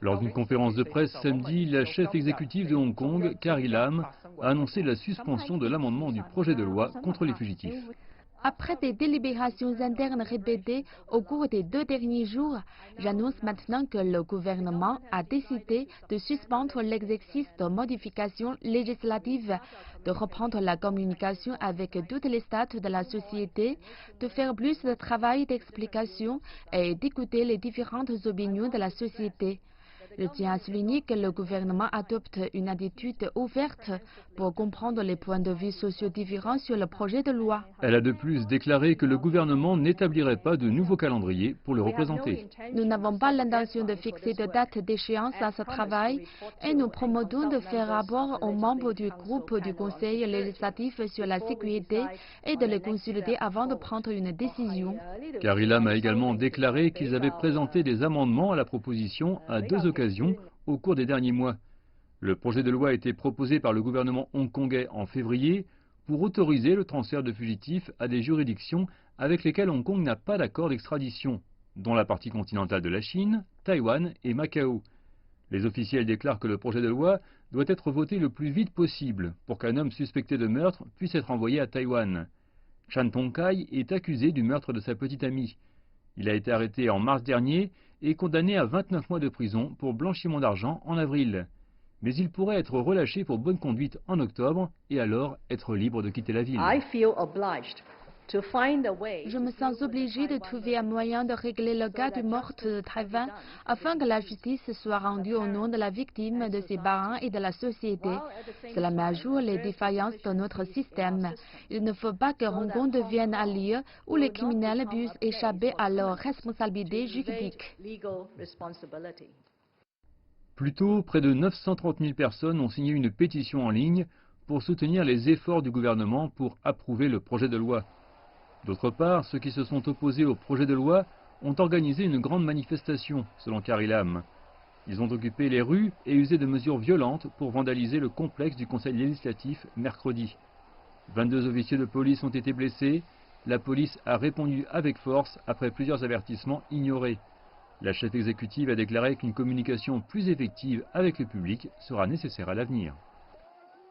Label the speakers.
Speaker 1: Lors d'une conférence de presse samedi, la chef exécutive de Hong Kong, Carrie Lam, a annoncé la suspension de l'amendement du projet de loi contre les fugitifs.
Speaker 2: Après des délibérations internes répétées au cours des 2 derniers jours, j'annonce maintenant que le gouvernement a décidé de suspendre l'exercice de modifications législatives, de reprendre la communication avec toutes les strates de la société, de faire plus de travail d'explication et d'écouter les différentes opinions de la société. Je tiens à souligner que le gouvernement adopte une attitude ouverte pour comprendre les points de vue sociaux différents sur le projet de loi.
Speaker 1: Elle a de plus déclaré que le gouvernement n'établirait pas de nouveau calendrier pour le représenter.
Speaker 2: Nous n'avons pas l'intention de fixer de date d'échéance à ce travail et nous promettons de faire rapport aux membres du groupe du Conseil législatif sur la sécurité et de les consulter avant de prendre une décision.
Speaker 1: Carrie Lam a également déclaré qu'ils avaient présenté des amendements à la proposition à 2 occasions au cours des derniers mois. Le projet de loi a été proposé par le gouvernement hongkongais en février pour autoriser le transfert de fugitifs à des juridictions avec lesquelles Hong Kong n'a pas d'accord d'extradition, dont la partie continentale de la Chine, Taïwan et Macao. Les officiels déclarent que le projet de loi doit être voté le plus vite possible pour qu'un homme suspecté de meurtre puisse être envoyé à Taïwan. Chan Tong-kai est accusé du meurtre de sa petite amie. Il a été arrêté en mars dernier et condamné à 29 mois de prison pour blanchiment d'argent en avril. Mais il pourrait être relâché pour bonne conduite en octobre et alors être libre de quitter la ville.
Speaker 2: Je me sens obligée de trouver un moyen de régler le cas du meurtre de Taïwan afin que la justice soit rendue au nom de la victime, de ses parents et de la société. Cela met à jour les défaillances de notre système. Il ne faut pas que Hong Kong devienne un lieu où les criminels puissent échapper à leurs responsabilités juridiques.
Speaker 1: Plus tôt, près de 930 000 personnes ont signé une pétition en ligne pour soutenir les efforts du gouvernement pour approuver le projet de loi. D'autre part, ceux qui se sont opposés au projet de loi ont organisé une grande manifestation, selon Carrie Lam. Ils ont occupé les rues et usé de mesures violentes pour vandaliser le complexe du Conseil législatif mercredi. 22 officiers de police ont été blessés. La police a répondu avec force après plusieurs avertissements ignorés. La chef exécutive a déclaré qu'une communication plus effective avec le public sera nécessaire à l'avenir.